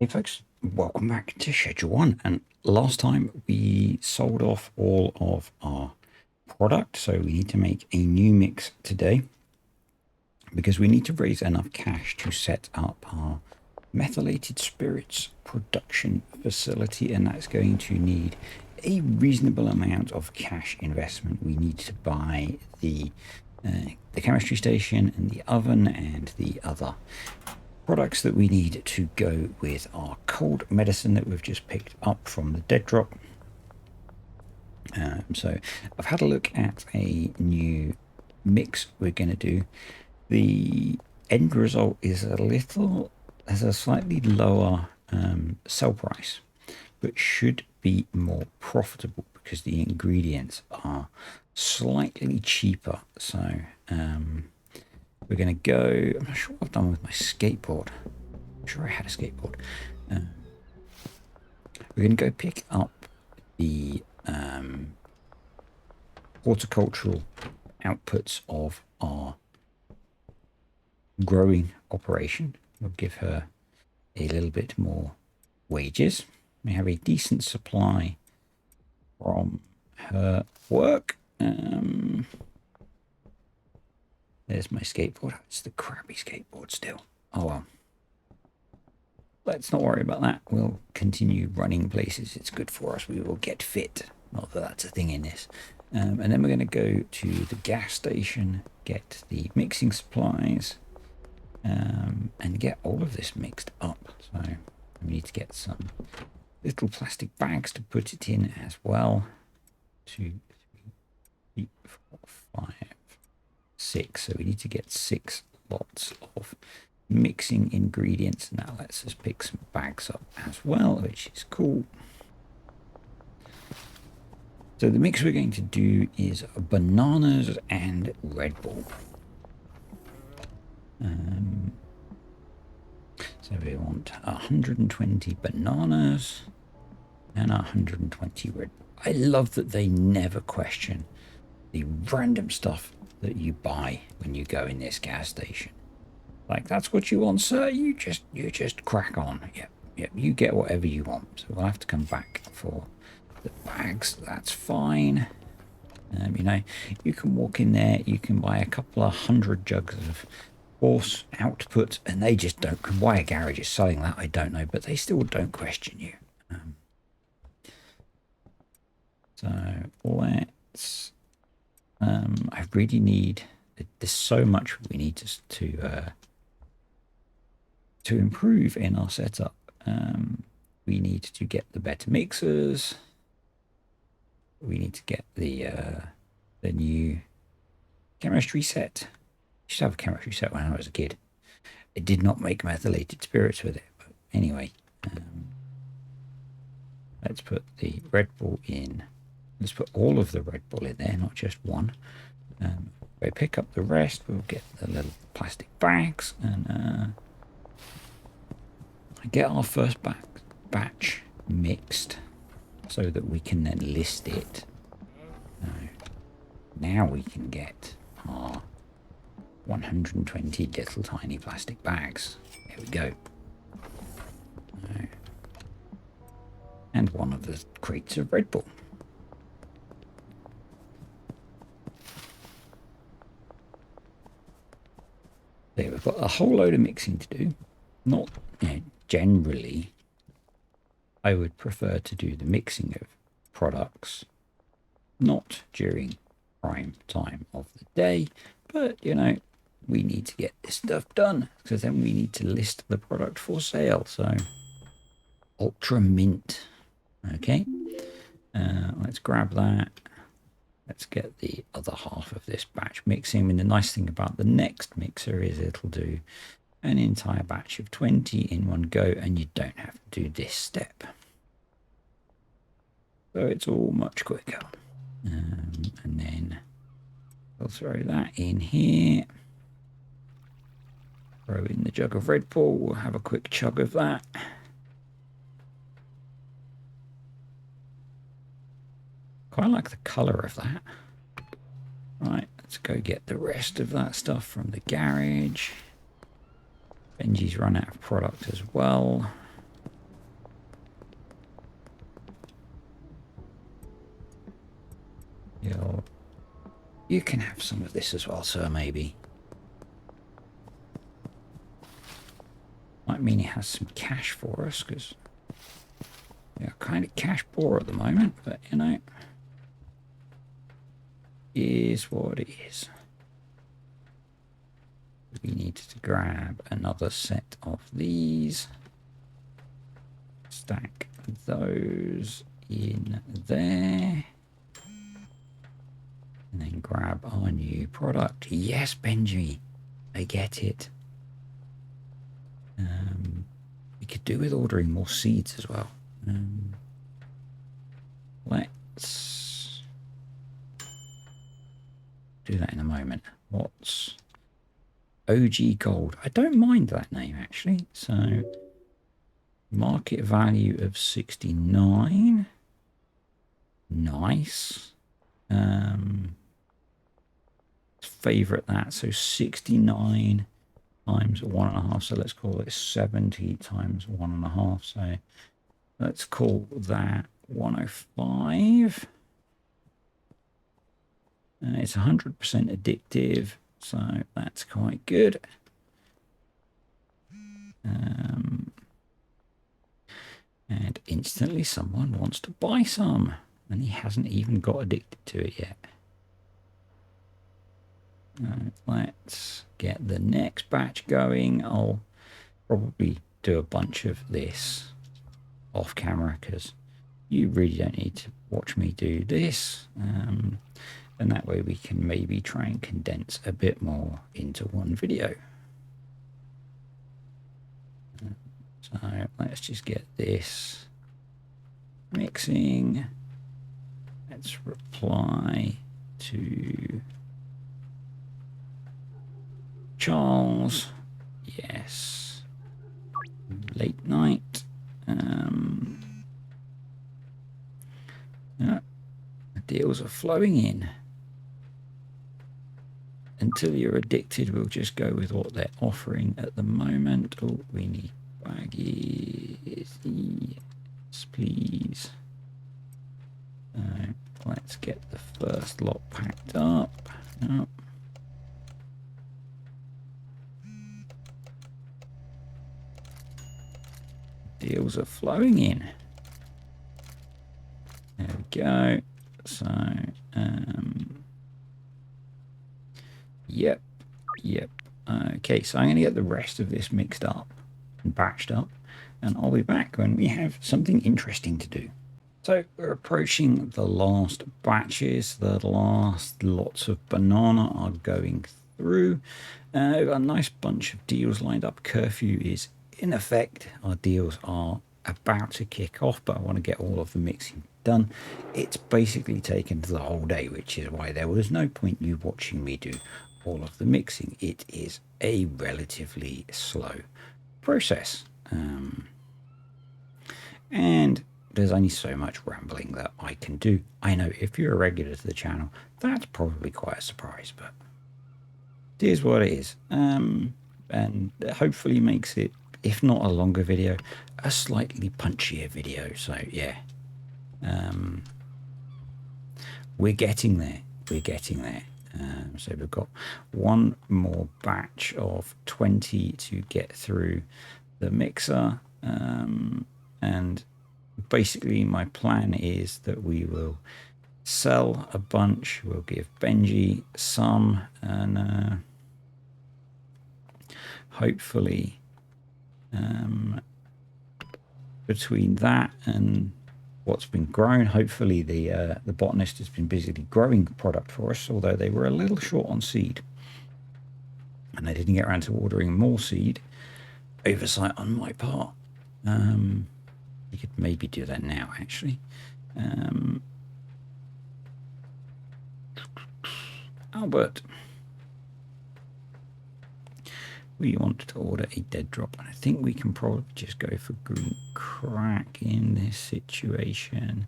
Hey folks, welcome back to Schedule 1. And last time we sold off all of our product, so we need to make a new mix today because we need to raise enough cash to set up our methylated spirits production facility, and that's going to need a reasonable amount of cash investment. We need to buy the chemistry station and the oven and the other products that we need to go with our cold medicine that we've just picked up from the dead drop. So I've had a look at a new mix we're going to do. The end result is has a slightly lower sell price, but should be more profitable because the ingredients are slightly cheaper. So we're going to go. I'm not sure what I've done with my skateboard. I'm sure I had a skateboard. We're going to go pick up the horticultural outputs of our growing operation. We'll give her a little bit more wages. We have a decent supply from her work. There's my skateboard. It's the crappy skateboard still. Oh well. Let's not worry about that. We'll continue running places. It's good for us. We will get fit. Not that that's a thing in this. And then we're going to go to the gas station, get the mixing supplies, and get all of this mixed up. So we need to get some little plastic bags to put it in as well. 2, 3, 4, 5, 6. So we need to get 6 lots of mixing ingredients, and that lets us pick some bags up as well, which is cool. So the mix we're going to do is bananas and Red Bull. So we want 120 bananas and 120 Red Bull. I love that they never question the random stuff that you buy when you go in this gas station. Like, that's what you want, sir? You just crack on. Yep, you get whatever you want. So we'll have to come back for the bags. That's fine. You can walk in there, you can buy a couple of 100 jugs of horse output, and they just don't. Why a garage is selling that, I don't know, but they still don't question you. So let's. I really need. There's so much we need to improve in our setup. We need to get the better mixers. We need to get the new chemistry set. I used to have a chemistry set when I was a kid. It did not make methylated spirits with it, but anyway. Let's put the Red Bull in. Let's put all of the Red Bull in there, not just one. If we pick up the rest, we'll get the little plastic bags and get our first batch mixed so that we can then list it. Now we can get our 120 little tiny plastic bags. There we go. And one of the crates of Red Bull. There, we've got a whole load of mixing to do. Not, generally, I would prefer to do the mixing of products not during prime time of the day, but we need to get this stuff done because then we need to list the product for sale. So Ultra Mint. Okay, let's grab that. Let's get the other half of this batch mixing. I mean, the nice thing about the next mixer is it'll do an entire batch of 20 in one go, and you don't have to do this step. So it's all much quicker. And then we'll throw that in here. Throw in the jug of Red Bull. We'll have a quick chug of that. Quite like the colour of that. Right, let's go get the rest of that stuff from the garage. Benji's run out of product as well. You can have some of this as well, sir, maybe. Might mean he has some cash for us, because we are kind of cash poor at the moment, but, you know, is what it is. We need to grab another set of these. Stack those in there. And then grab our new product. Yes, Benji, I get it. We could do with ordering more seeds as well. Let's do that in a moment. What's OG Gold? I don't mind that name, actually. So, market value of 69. Nice. Favorite that. So 69 times 1.5. So let's call it 70 times 1.5. So let's call that 105. It's 100% addictive, so that's quite good. And instantly someone wants to buy some, and he hasn't even got addicted to it yet. Let's get the next batch going. I'll probably do a bunch of this off camera because you really don't need to watch me do this. And that way we can maybe try and condense a bit more into one video. So let's just get this mixing. Let's reply to Charles. Yes. Late night. Yeah, the deals are flowing in. Until you're addicted, we'll just go with what they're offering at the moment. Oh, we need baggies. Yes, please. Let's get the first lot packed up. Oh. Deals are flowing in. There we go. So, yep. Okay, so I'm going to get the rest of this mixed up and batched up, and I'll be back when we have something interesting to do. So we're approaching the last batches. The last lots of banana are going through. We've got a nice bunch of deals lined up. Curfew is in effect. Our deals are about to kick off, but I want to get all of the mixing done. It's basically taken the whole day, which is why there was no point you watching me do all of the mixing. It is a relatively slow process. And there's only so much rambling that I can do. I know if you're a regular to the channel, that's probably quite a surprise, but it is what it is. And hopefully makes it, if not a longer video, a slightly punchier video. So yeah, we're getting there. We're getting there. So we've got one more batch of 20 to get through the mixer. And basically my plan is that we will sell a bunch. We'll give Benji some, and hopefully between that and what's been grown, hopefully the botanist has been busily growing product for us, although they were a little short on seed and they didn't get around to ordering more seed. Oversight on my part. You could maybe do that now, actually. Albert, we want to order a dead drop, and I think we can probably just go for green crack in this situation.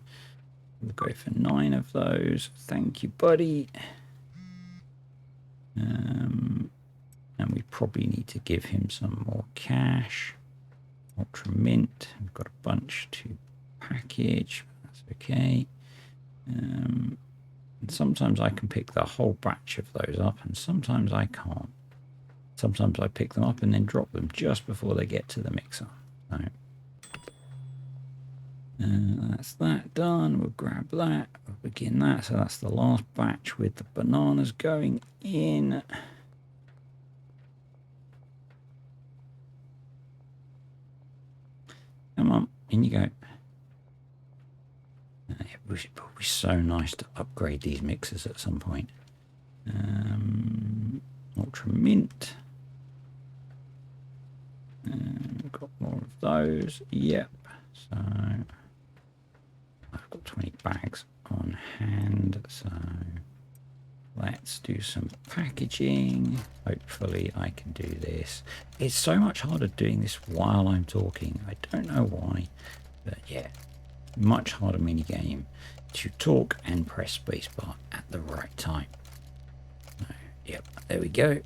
We'll go for 9 of those. Thank you, buddy. And we probably need to give him some more cash. Ultra mint. We've got a bunch to package. That's okay. And sometimes I can pick the whole batch of those up, and sometimes I can't. Sometimes I pick them up and then drop them just before they get to the mixer. So that's that done. We'll grab that. We'll begin that. So that's the last batch with the bananas going in. Come on, in you go. It would be so nice to upgrade these mixers at some point. Ultra mint. Got more of those. Yep. So I've got 20 bags on hand. So let's do some packaging. Hopefully I can do this. It's so much harder doing this while I'm talking. I don't know why, but yeah, much harder mini game to talk and press spacebar at the right time. So, yep, there we go.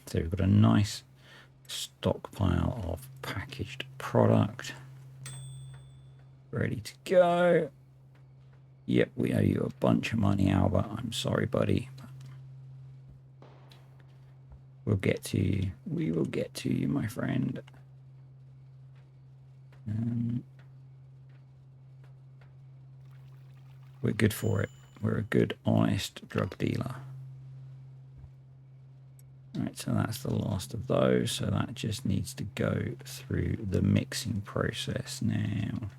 So we've got a nice stockpile of packaged product ready to go. Yep, we owe you a bunch of money, Albert. I'm sorry, buddy. We'll get to you. We will get to you, my friend. We're good for it. We're a good, honest drug dealer. Right, so that's the last of those. So that just needs to go through the mixing process now.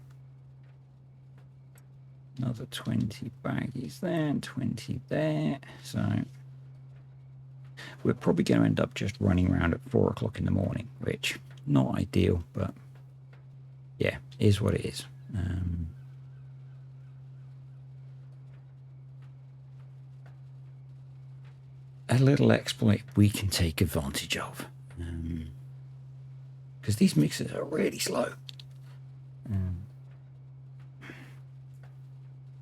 Another 20 baggies there and 20 there. So we're probably going to end up just running around at 4 o'clock in the morning, which not ideal, but yeah, is what it is. A little exploit we can take advantage of, because these mixers are really slow.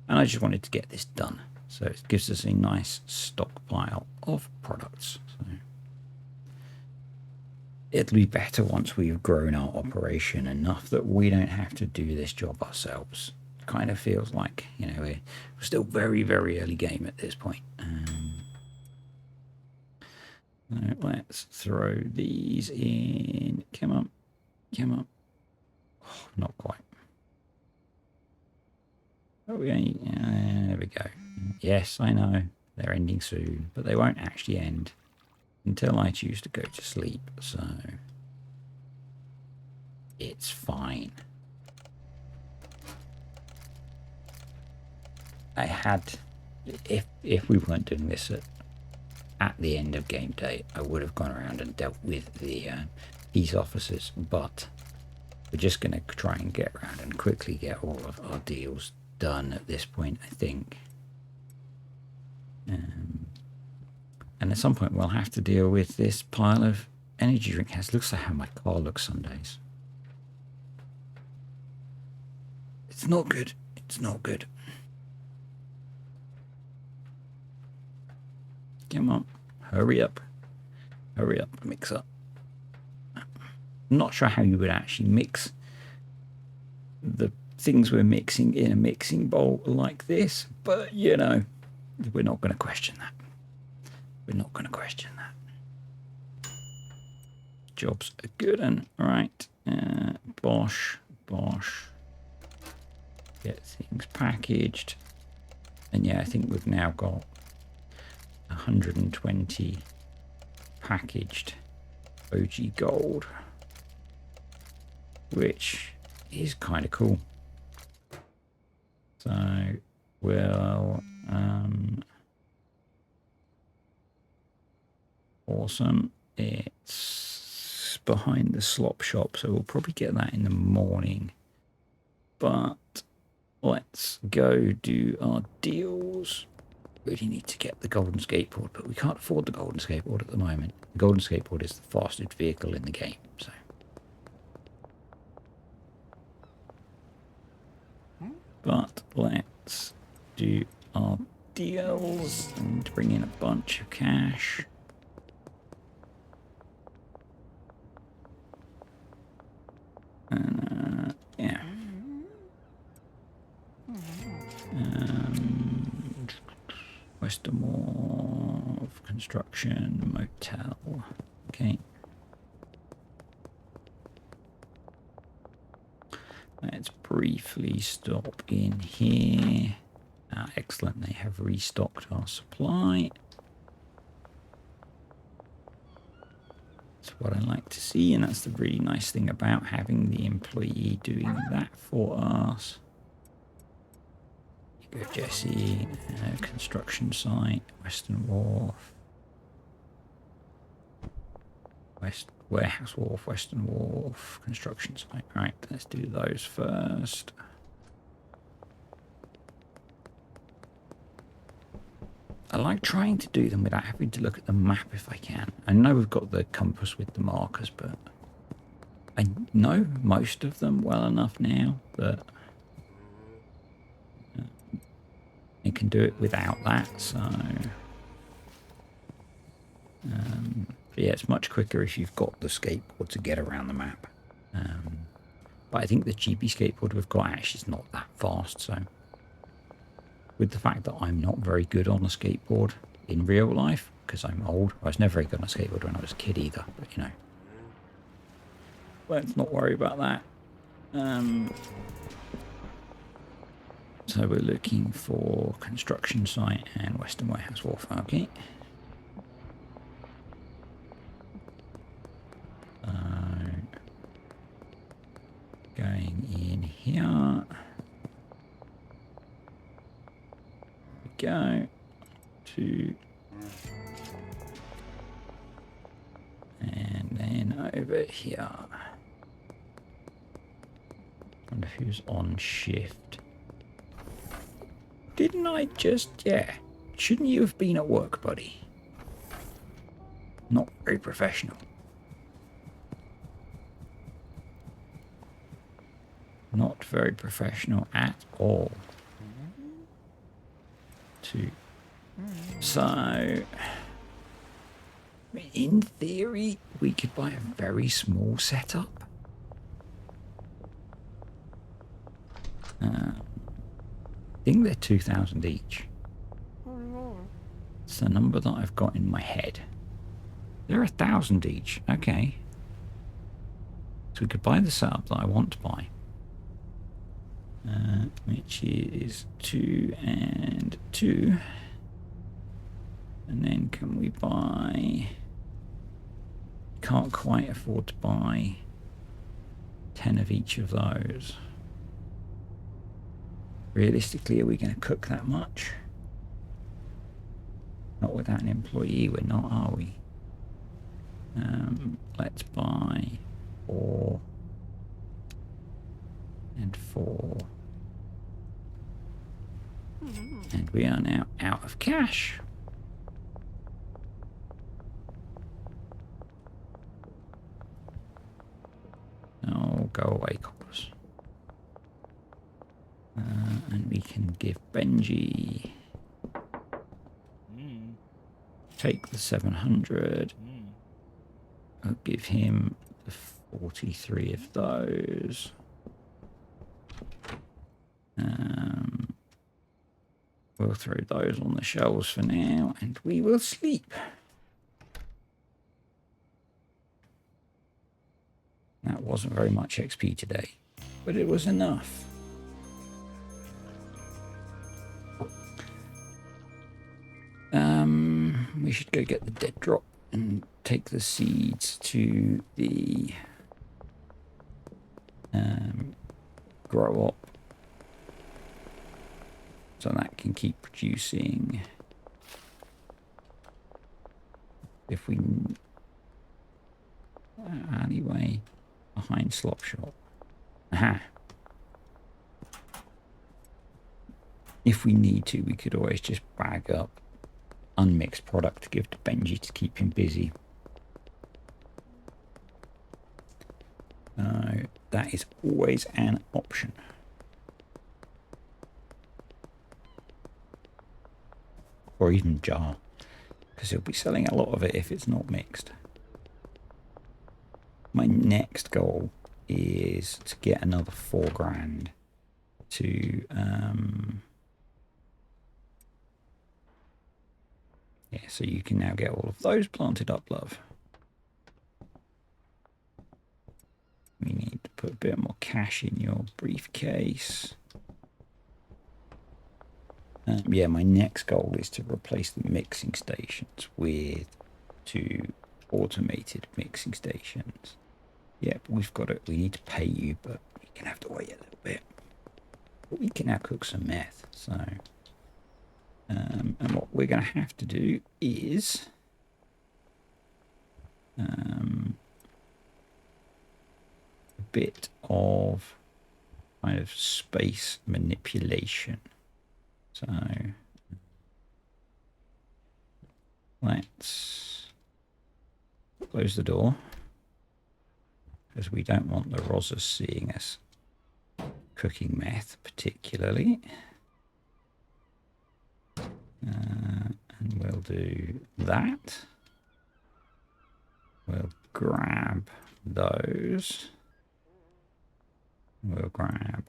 And I just wanted to get this done, so it gives us a nice stockpile of products. So it'll be better once we've grown our operation enough that we don't have to do this job ourselves. Kind of feels like, you know, we're still very, very early game at this point. Let's throw these in. Come on. Come on. Oh, not quite. Oh, there we go. Yes, I know. They're ending soon, but they won't actually end until I choose to go to sleep, so it's fine. I had, if we weren't doing this at the end of game day, I would have gone around and dealt with the peace officers, but we're just going to try and get around and quickly get all of our deals done at this point, I think. And at some point we'll have to deal with this pile of energy drink cans. Looks like how my car looks some days. It's not good. It's not good. Come on. Hurry up. Hurry up. Mix up. I'm not sure how you would actually mix the things we're mixing in a mixing bowl like this, but you know, we're not going to question that. We're not going to question that. Job's a good one. All right. Bosh. Get things packaged. And yeah, I think we've now got 120 packaged OG gold, which is kind of cool. So we'll awesome. It's behind the slop shop, so we'll probably get that in the morning. But let's go do our deals. Really need to get the golden skateboard, but we can't afford the golden skateboard at the moment. The golden skateboard is the fastest vehicle in the game, so. But let's do our deals and bring in a bunch of cash. And yeah. Western Wharf, construction, motel. Okay. Let's briefly stop in here. Excellent, they have restocked our supply. That's what I like to see, and that's the really nice thing about having the employee doing that for us. You go, Jesse, construction site, Western Wharf. Warehouse Wharf, Western Wharf, construction site. Right, let's do those first. I like trying to do them without having to look at the map if I can. I know we've got the compass with the markers, but I know most of them well enough now that you can do it without that, so... But yeah, it's much quicker if you've got the skateboard to get around the map. But I think the GB skateboard we've got actually is not that fast, so... With the fact that I'm not very good on a skateboard in real life, because I'm old. I was never very good on a skateboard when I was a kid either, but you know. Let's not worry about that. So we're looking for construction site and Western Warehouse Wharf. Okay. Going in here. Go to, and then over here. Wonder who's on shift. Didn't I just, yeah. Shouldn't you have been at work, buddy? Not very professional. Not very professional at all. So, in theory, we could buy a very small setup. I think they're 2,000 each. It's the number that I've got in my head. They're 1,000 each. Okay. So we could buy the setup that I want to buy. Which is 2 and 2. And then can we buy... Can't quite afford to buy 10 of each of those. Realistically, are we going to cook that much? Not without an employee, we're not, are we? Let's buy 4 and 4. And we are now out of cash. Oh, go away, coppers. And we can give Benji... Take the 700. I'll give him the 43 of those. We'll throw those on the shelves for now, and we will sleep. That wasn't very much XP today, but it was enough. We should go get the dead drop and take the seeds to the grow up, so that can keep producing. If we alleyway behind slop shop. Aha. If we need to, we could always just bag up unmixed product to give to Benji to keep him busy. That is always an option. Or even jar, because he'll be selling a lot of it if it's not mixed. My next goal is to get another 4 grand to Yeah, so you can now get all of those planted up, love. We need to put a bit more cash in your briefcase. Yeah, my next goal is to replace the mixing stations with 2 automated mixing stations. Yep, we've got it. We need to pay you, but you're going to have to wait a little bit. But we can now cook some meth. So, and what we're going to have to do is a bit of kind of space manipulation. So let's close the door because we don't want the Rozzers seeing us cooking meth particularly. And we'll do that. We'll grab those. We'll grab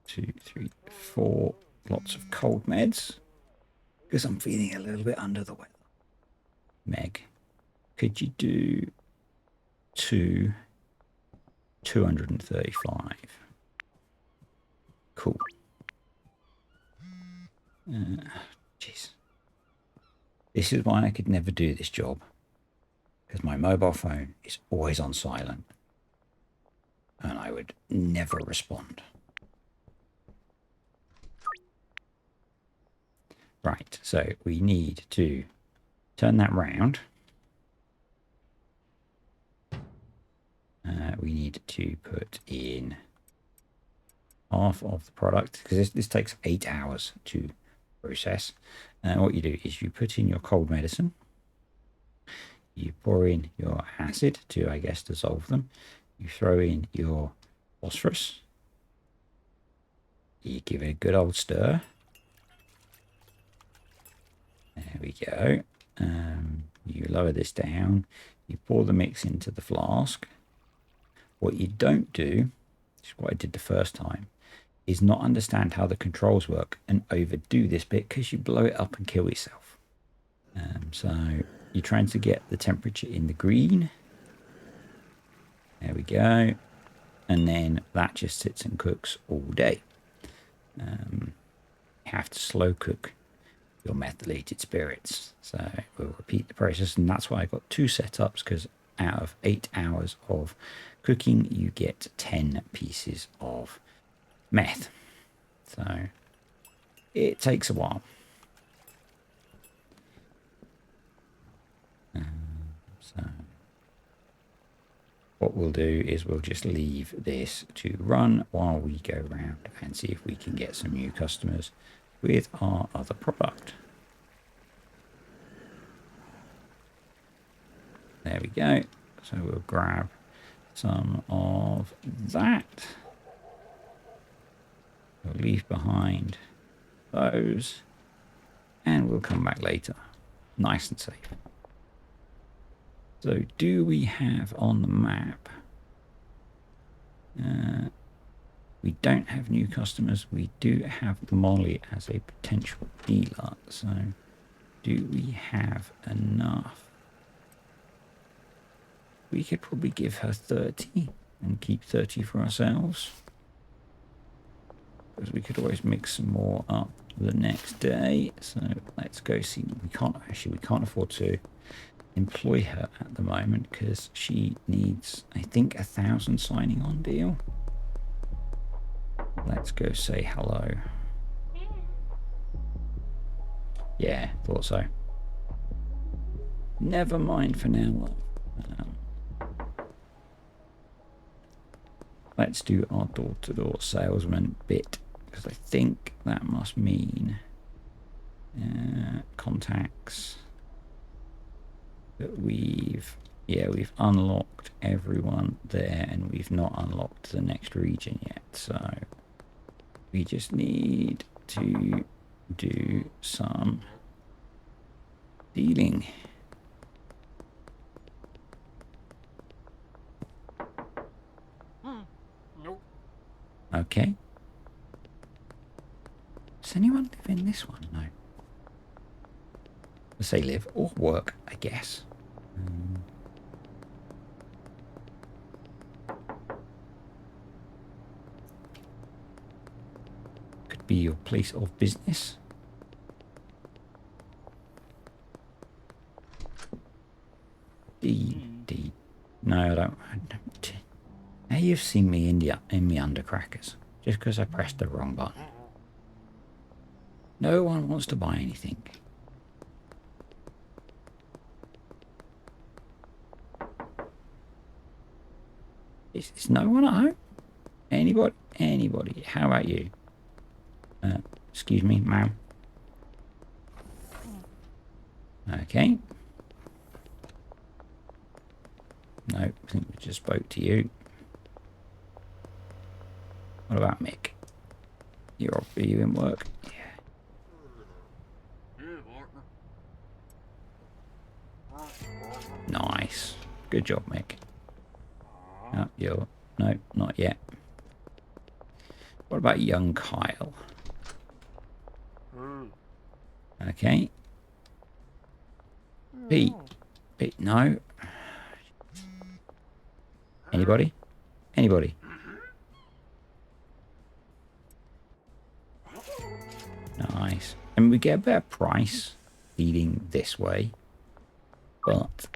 2, 3, 4 lots of cold meds because I'm feeling a little bit under the weather. Meg, could you do 235? Cool. Jeez. This is why I could never do this job, because my mobile phone is always on silent and I would never respond. Right, so we need to turn that round. We need to put in half of the product because this takes 8 hours to process. What you do is you put in your cold medicine, you pour in your acid to, I guess, dissolve them, you throw in your phosphorus, you give it a good old stir. There we go. You lower this down, you pour the mix into the flask. What you don't do, which is what I did the first time, is not understand how the controls work and overdo this bit because you blow it up and kill yourself. So you're trying to get the temperature in the green. There we go. And then that just sits and cooks all day. You have to slow cook your methylated spirits. So we'll repeat the process, and that's why I got 2 setups, because out of 8 hours of cooking you get 10 pieces of meth. So it takes a while. So what we'll do is we'll just leave this to run while we go around and see if we can get some new customers with our other product. There we go. So we'll grab some of that. We'll leave behind those and we'll come back later. Nice and safe. So do we have on the map? We don't have new customers. We do have Molly as a potential dealer. So do we have enough? We could probably give her 30 and keep 30 for ourselves, because we could always mix some more up the next day. So let's go see. We can't afford to employ her at the moment because she needs, I think, 1,000 signing on deal. Let's go say hello. Yeah, thought so. Never mind for now. Let's do our door-to-door salesman bit, because I think that must mean contacts that we've unlocked everyone there, and we've not unlocked the next region yet. So we just need to do some dealing. Okay. Does anyone live in this one? No. say live or work, I guess. Could be your place of business. D. No, I don't. Now you've seen me in the undercrackers just because I pressed the wrong button. No one wants to buy anything. Is no one at home? Anybody? Anybody? How about you? Excuse me, ma'am. Okay. No, I think we just spoke to you. What about Mick? Are you in work? Yeah. Nice. Good job, Mick. No, no, not yet. What about young Kyle? Okay. Pete, no. Anybody? Anybody? Nice. And we get a better price feeding this way. But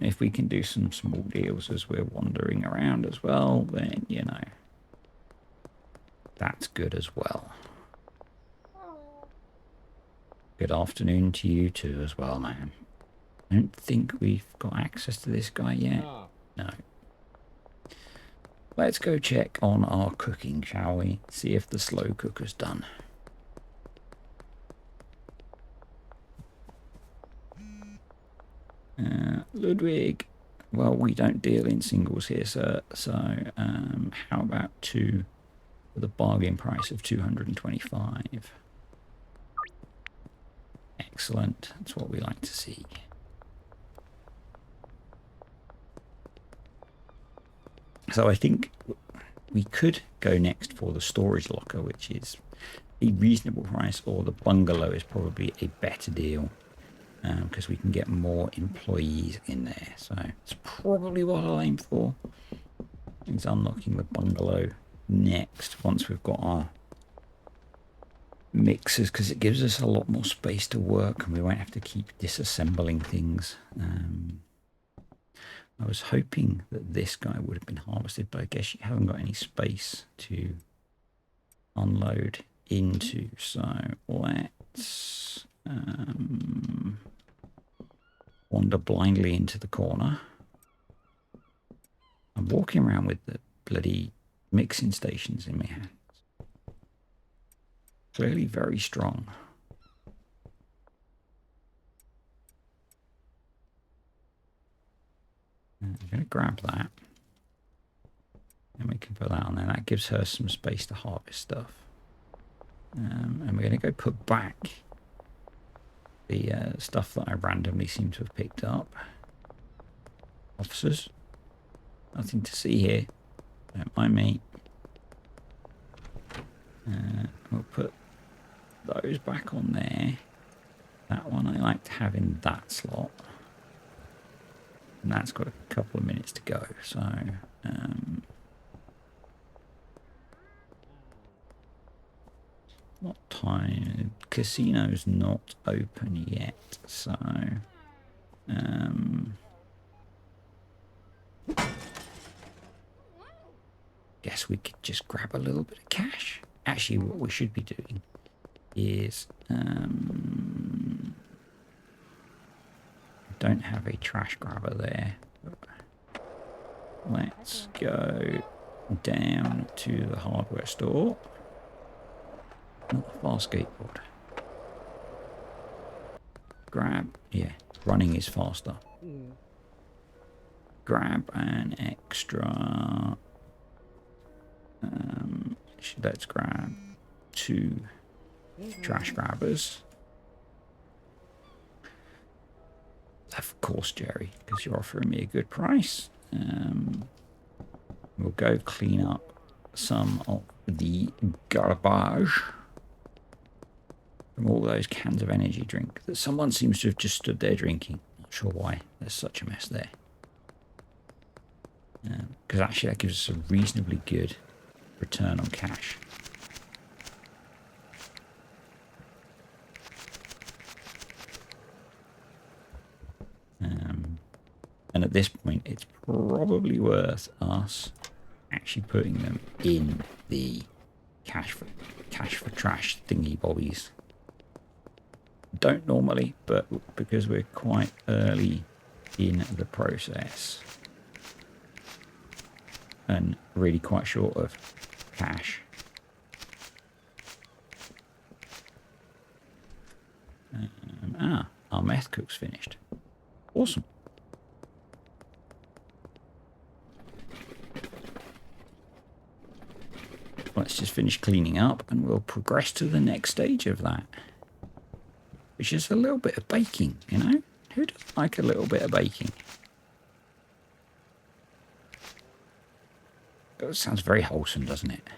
if we can do some small deals as we're wandering around as well, then, you know, that's good as well. Good afternoon to you too as well, man. I don't think we've got access to this guy yet. No. Let's go check on our cooking, shall we? See if the slow cooker's done. Ludwig. Well, we don't deal in singles here, sir. So how about 2 with a bargain price of 225? Excellent. That's what we like to see. So I think we could go next for the storage locker, which is a reasonable price, or the bungalow is probably a better deal because we can get more employees in there. So it's probably what I'll aim for. Is unlocking the bungalow next once we've got our mixers, because it gives us a lot more space to work and we won't have to keep disassembling things. I was hoping that this guy would have been harvested, but I guess you haven't got any space to unload into. So let's wander blindly into the corner. I'm walking around with the bloody mixing stations in my hands. Clearly very strong. I'm going to grab that. And we can put that on there. That gives her some space to harvest stuff. And we're going to go put back the stuff that I randomly seem to have picked up. Officers. Nothing to see here. Don't mind me. We'll put those back on there. That one I like to have in that slot. And that's got a couple of minutes to go, so what time? Casino's not open yet, so guess we could just grab a little bit of cash. Actually, what we should be doing is don't have a trash grabber there. Let's go down to the hardware store. Not a fast skateboard. Grab, yeah, running is faster. Grab an extra. Let's grab 2 trash grabbers. Of course, Jerry, because you're offering me a good price. We'll go clean up some of the garbage from all those cans of energy drink that someone seems to have just stood there drinking. Not sure why there's such a mess there. Because actually that gives us a reasonably good return on cash. And at this point, it's probably worth us actually putting them in the cash for trash thingy bobbies. Don't normally, but because we're quite early in the process and really quite short of cash. Our meth cook's finished. Awesome. Let's just finish cleaning up and we'll progress to the next stage of that. Which is a little bit of baking, you know? Who doesn't like a little bit of baking? That sounds very wholesome, doesn't it?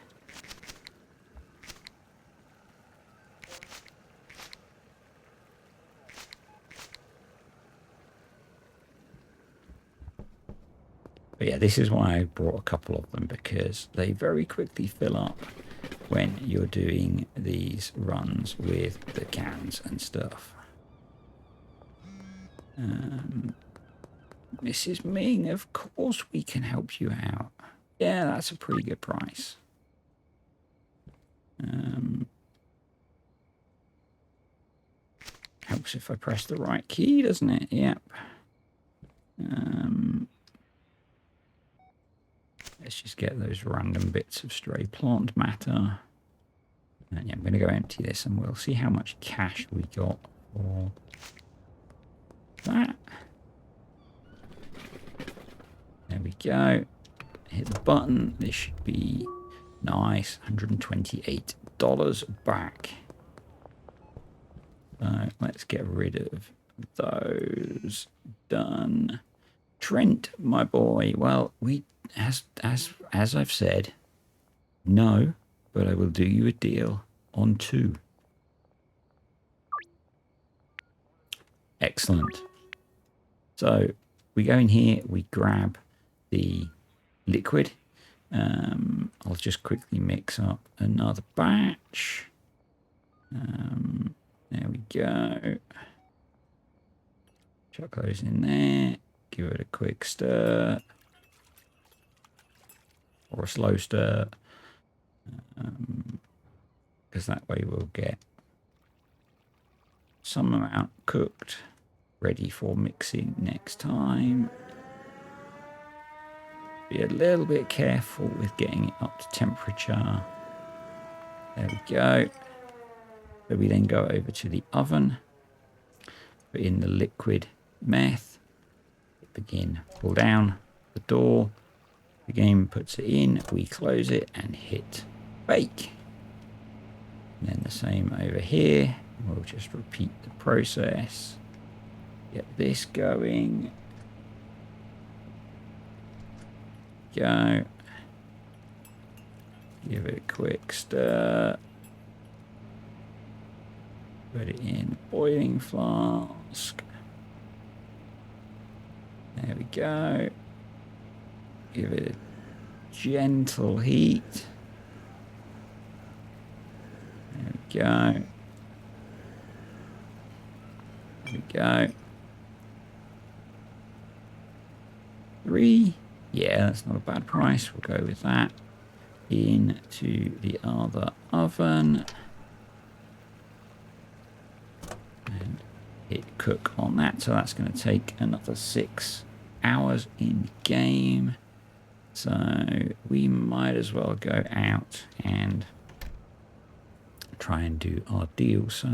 But yeah, this is why I brought a couple of them, because they very quickly fill up when you're doing these runs with the cans and stuff. Mrs. Ming, of course we can help you out. Yeah, that's a pretty good price. Helps if I press the right key, doesn't it? Yep. Let's just get those random bits of stray plant matter. And yeah, I'm going to go empty this and we'll see how much cash we got for that. There we go. Hit the button. This should be nice. $128 back. So let's get rid of those. Done. Trent, my boy. Well, we as I've said, no, but I will do you a deal on 2. Excellent. So we go in here, we grab the liquid. I'll just quickly mix up another batch. There we go. Chuck those in there. Give it a quick stir. Or a slow stir. Because that way we'll get some amount cooked, ready for mixing next time. Be a little bit careful with getting it up to temperature. There we go. So we then go over to the oven, put in the liquid meth, begin, pull down the door, the game puts it in, we close it and hit bake. And then the same over here, we'll just repeat the process, get this going, go, give it a quick stir. Put it in boiling flask. There we go. Give it a gentle heat. There we go. There we go. 3. Yeah, that's not a bad price. We'll go with that. Into the other oven. And hit cook on that. So that's going to take another 6 hours in game. So we might as well go out and try and do our deal. So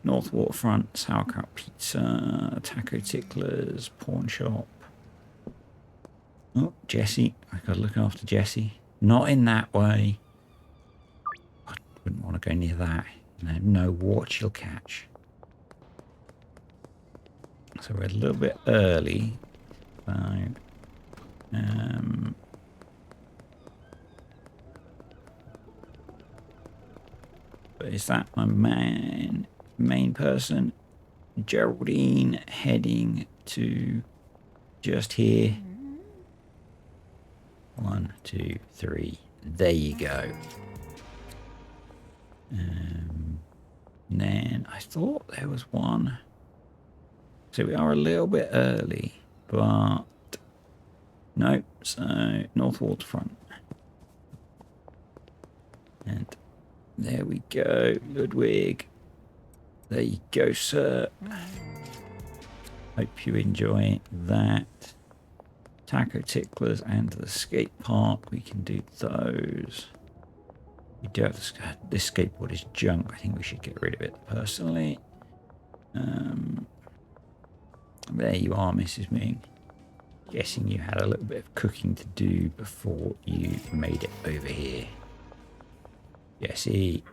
North Waterfront, sauerkraut pizza, taco ticklers, pawn shop. Oh, Jesse. I gotta look after Jesse. Not in that way. I wouldn't want to go near that. No what you'll catch. So we're a little bit early. So, is that my main person? Geraldine heading to just here. 1, 2, 3. There you go. Then I thought there was one. So we are a little bit early, but nope. So North Waterfront. And there we go, Ludwig. There you go, sir. Hope you enjoy that. Taco Ticklers and the skate park. We can do those. We do have this skateboard is junk. I think we should get rid of it personally. There you are, Mrs. Ming. Guessing you had a little bit of cooking to do before you made it over here. Jessie.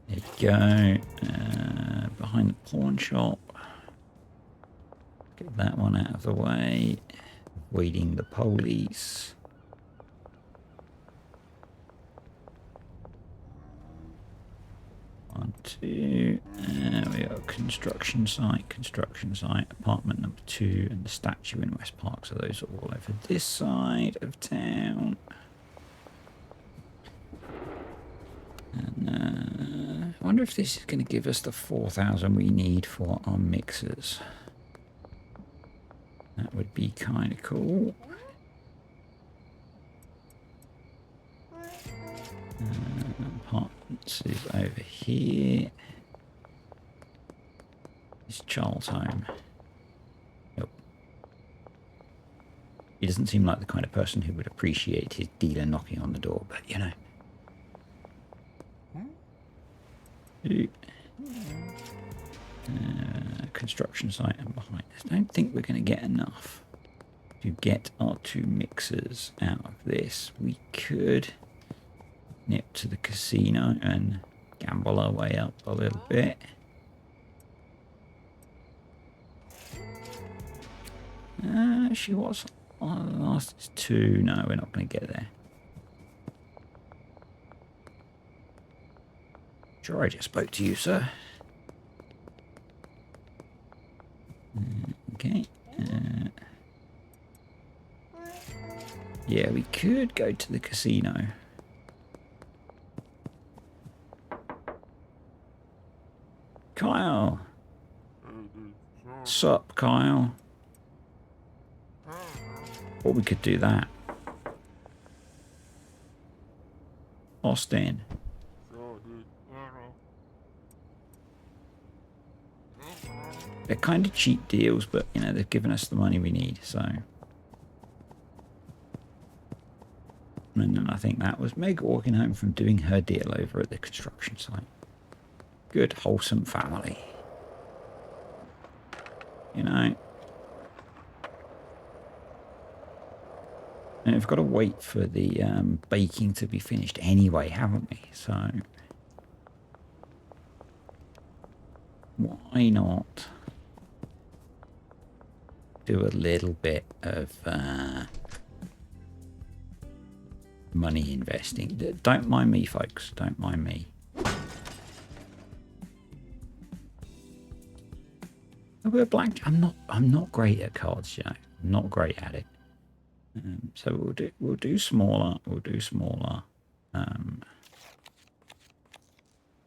There you go. Behind the pawn shop. Get that one out of the way. Avoiding the police. One, two. We got construction site, apartment number 2, and the statue in West Park. So those are all over this side of town. And I wonder if this is going to give us the 4,000 we need for our mixers. That would be kind of cool. Apartments is over here. Is Charles home? Nope. He doesn't seem like the kind of person who would appreciate his dealer knocking on the door, but you know. Construction site and behind us. I don't think we're going to get enough to get our 2 mixers out of this. We could nip to the casino and gamble our way up a little bit. She was on the last is 2. No, we're not going to get there. Sure, I just spoke to you, sir. Okay. Yeah, we could go to the casino. Kyle. Sup, Kyle? Or we could do that. Austin. They're kind of cheap deals, but, you know, they've given us the money we need, so. And then I think that was Meg walking home from doing her deal over at the construction site. Good, wholesome family. You know. And we've got to wait for the baking to be finished anyway, haven't we? So. Why not do a little bit of money investing? Don't mind me, folks. Don't mind me. We're blank. I'm not great at cards, you know. I'm not great at it. So we'll do smaller. We'll do smaller.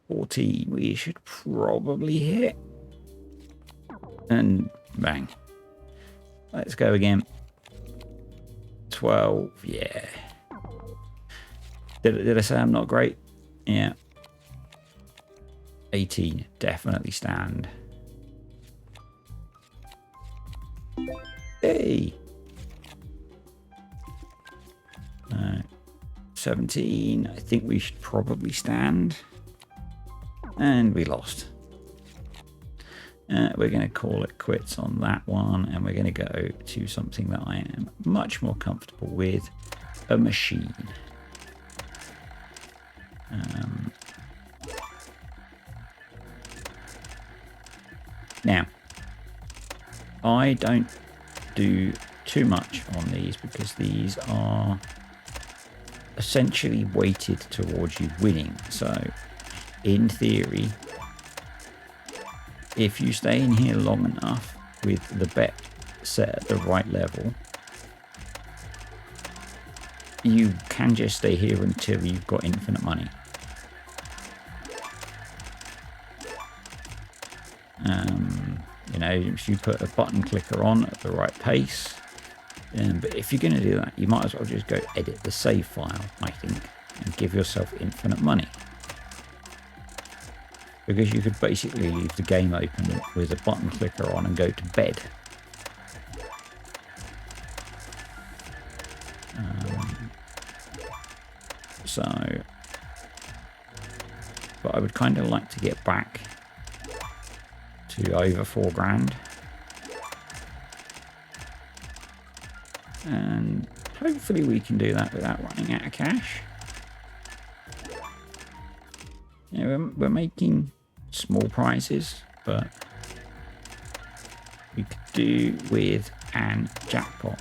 14. We should probably hit. And bang. Let's go again. 12. Yeah. Did I say I'm not great? Yeah. 18. Definitely stand. Hey. 17. I think we should probably stand. And we lost. We're going to call it quits on that one, and we're going to go to something that I am much more comfortable with, a machine. Now, I don't do too much on these because these are essentially weighted towards you winning. So in theory, if you stay in here long enough with the bet set at the right level, you can just stay here until you've got infinite money. You know, if you put a button clicker on at the right pace, but if you're going to do that, you might as well just go edit the save file, I think, and give yourself infinite money. Because you could basically leave the game open with a button clicker on and go to bed. But I would kind of like to get back to over $4,000. And hopefully we can do that without running out of cash. You know, we're making small prizes, but we could do with an jackpot.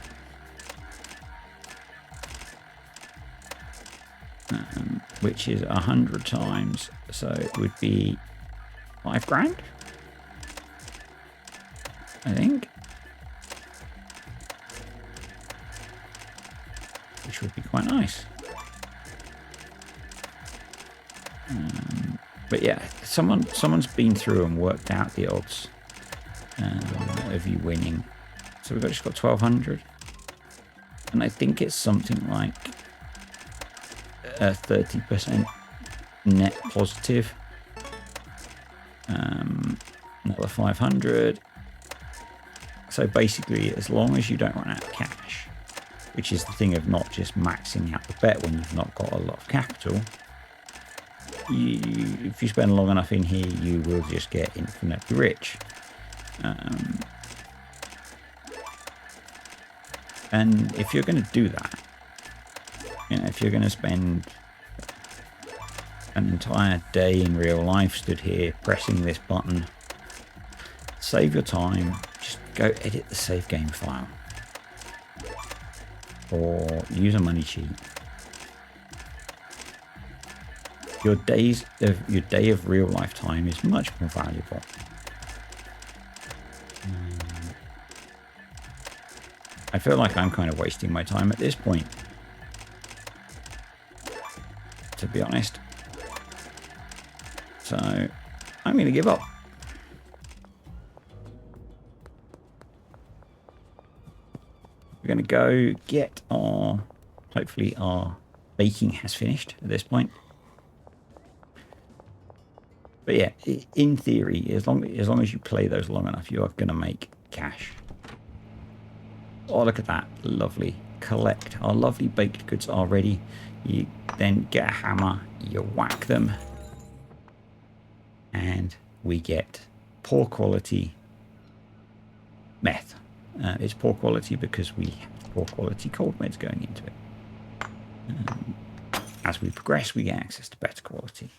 Which is 100 times, so it would be $5,000, I think, which would be quite nice. But yeah, someone's been through and worked out the odds of you winning. So we've just got 1,200, and I think it's something like 30% net positive. Another 500. So basically, as long as you don't run out of cash, which is the thing of not just maxing out the bet when you've not got a lot of capital, if you spend long enough in here, you will just get infinitely rich. And if you're going to do that, you know, if you're going to spend an entire day in real life stood here pressing this button, save your time, just go edit the save game file or use a money cheat. Your day of real life time is much more valuable. I feel like I'm kind of wasting my time at this point, to be honest. So I'm going to give up. We're going to go get our, hopefully our baking has finished at this point. But yeah, in theory, as long as you play those long enough, you are going to make cash. Oh, look at that. Lovely. Collect. Our lovely baked goods are ready. You then get a hammer, you whack them, and we get poor quality meth. It's poor quality because we have poor quality cold meds going into it. As we progress, we get access to better quality.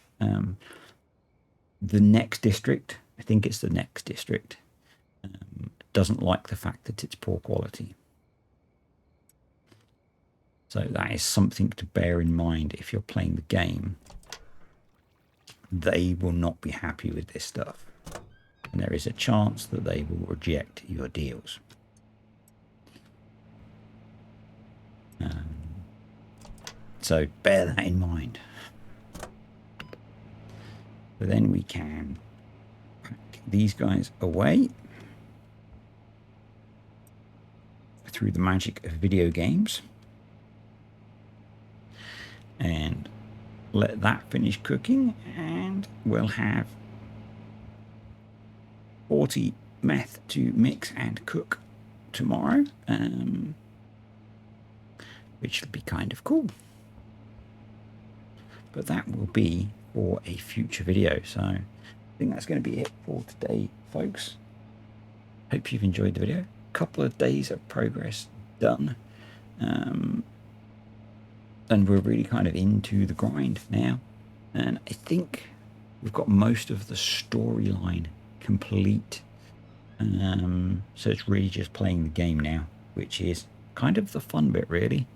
The next district, I think it's the next district, doesn't like the fact that it's poor quality. So that is something to bear in mind if you're playing the game. They will not be happy with this stuff. And there is a chance that they will reject your deals. So bear that in mind. But then we can pack these guys away through the magic of video games. And let that finish cooking, and we'll have 40 meth to mix and cook tomorrow, which will be kind of cool. But that will be for a future video. So I think that's going to be it for today, folks. Hope you've enjoyed the video. Couple of days of progress done. And we're really kind of into the grind now. And I think we've got most of the storyline complete. So it's really just playing the game now, which is kind of the fun bit, really.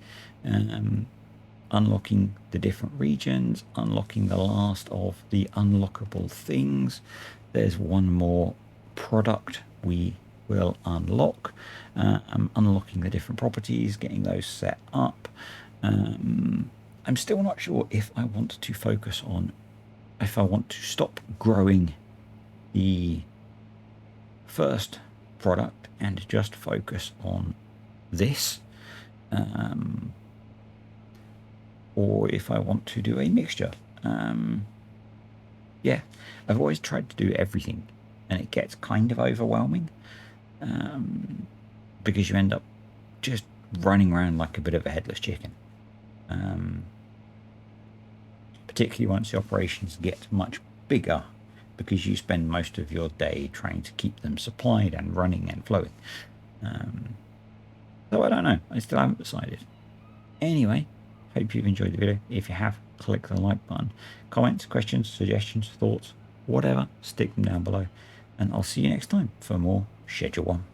unlocking the different regions, unlocking the last of the unlockable things. There's one more product we will unlock. I'm unlocking the different properties, getting those set up. I'm still not sure if I want to focus on, if I want to stop growing the first product and just focus on this, or if I want to do a mixture. Yeah, I've always tried to do everything, and it gets kind of overwhelming, because you end up just running around like a bit of a headless chicken. Particularly once the operations get much bigger, because you spend most of your day trying to keep them supplied and running and flowing. So I don't know. I still haven't decided. Anyway, hope you've enjoyed the video. If you have, click the like button. Comments, questions, suggestions, thoughts, whatever, stick them down below. And I'll see you next time for more Schedule 1.